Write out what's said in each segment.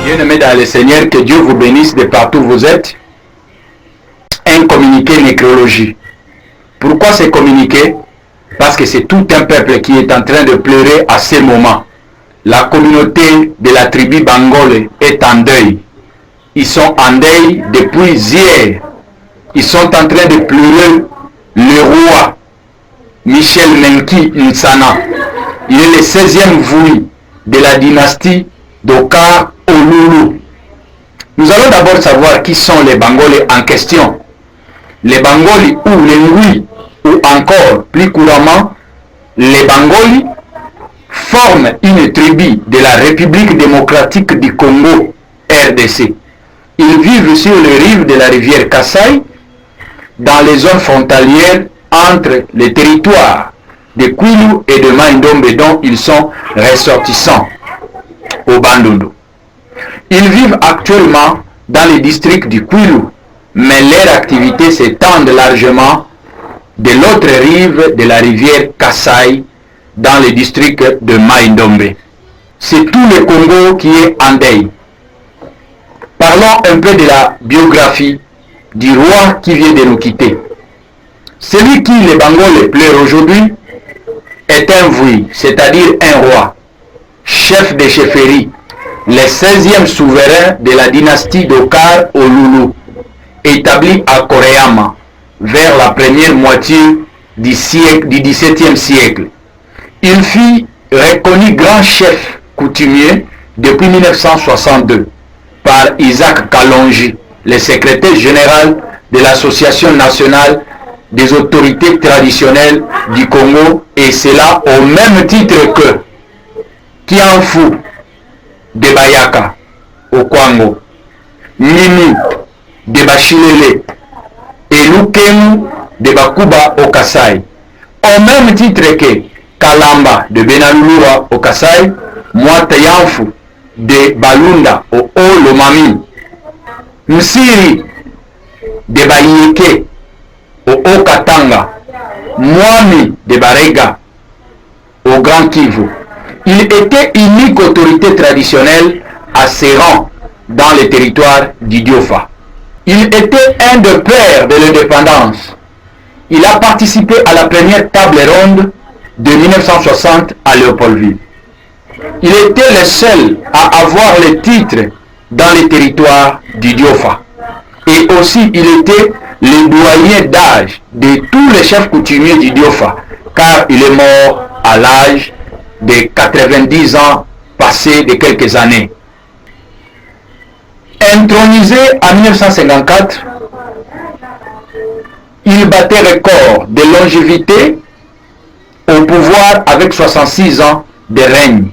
Bien-aimés dans le Seigneur, que Dieu vous bénisse de partout où vous êtes. Un communiqué nécrologie. Pourquoi ce communiqué? Parce que c'est tout un peuple qui est en train de pleurer à ce moment. La communauté de la tribu Bangole est en deuil. Ils sont en deuil depuis hier. Ils sont en train de pleurer le roi Michel Menki Nsana. Il est le 16e voui de la dynastie d'Okar Olulu. Nous allons d'abord savoir qui sont les Bangolais en question. Les Bangoli ou les Ngui, ou encore plus couramment les Bangoli, forment une tribu de la République démocratique du Congo, RDC. Ils vivent sur les rives de la rivière Kasaï, dans les zones frontalières entre les territoires de Kwilu et de Mai-Ndombe dont ils sont ressortissants au Bandundu. Ils vivent actuellement dans les districts du Kwilu, mais leur activité s'étend largement de l'autre rive de la rivière Kasaï dans le district de Mai-Ndombe. C'est tout le Congo qui est en deuil. Parlons un peu de la biographie du roi qui vient de nous quitter. Celui qui les Bangolais pleurent aujourd'hui est un voui, c'est-à-dire un roi, chef de chefferie, le 16e souverain de la dynastie d'Okar Olulu, établi à Koreama vers la première moitié du XVIIe siècle. Il fut reconnu grand chef coutumier depuis 1962 par Isaac Kalonji, le secrétaire général de l'Association nationale des autorités traditionnelles du Congo, et cela au même titre que Kianfu de Bayaka au Kwango, Nimi de Bachilele et Lukemu de Bakuba au Kasaï, au même titre que Kalamba de Benalulua au Kasaï, Mwatayanfu de Balunda au Haut-Lomami, Msiri de Bayeke au Haut-Katanga, Mwami de Barega au Grand Kivu. Il était unique autorité traditionnelle à ses rangs dans le territoire du Diofa. Il était un des pères de l'indépendance. Il a participé à la première table ronde de 1960 à Léopoldville. Il était le seul à avoir le titre dans le territoire du Diofa. Et aussi, il était le doyen d'âge de tous les chefs coutumiers du Diofa, car il est mort à l'âge de 90 ans passé de quelques années. Intronisé en 1954, il battait record de longévité au pouvoir avec 66 ans de règne,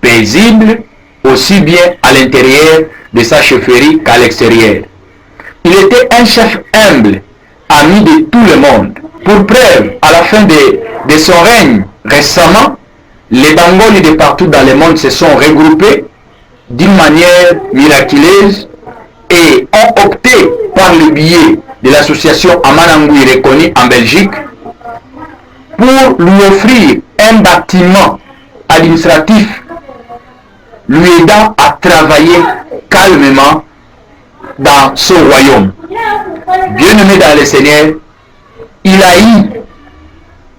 paisible aussi bien à l'intérieur de sa chefferie qu'à l'extérieur. Il était un chef humble, ami de tout le monde. Pour preuve, à la fin de son règne récemment, les Bangoli de partout dans le monde se sont regroupés d'une manière miraculeuse et ont opté par le biais de l'association Amanangui reconnue en Belgique pour lui offrir un bâtiment administratif lui aidant à travailler calmement dans ce royaume. Bien-aimé dans le Seigneur, il a eu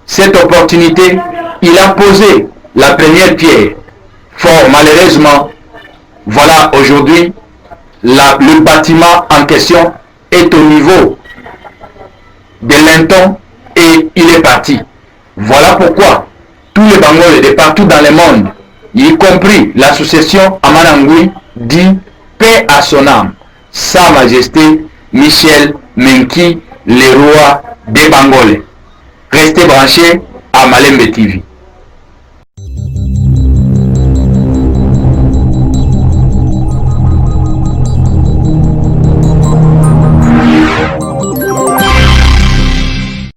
cette opportunité, il a posé la première pierre. Fort malheureusement, voilà aujourd'hui, le bâtiment en question est au niveau de Linton et il est parti. Voilà pourquoi tous les Bangolais de partout dans le monde, y compris l'association Amanangui, dit paix à son âme, Sa Majesté Michel Menki, le roi des Bangolais. Restez branchés à Malembe TV.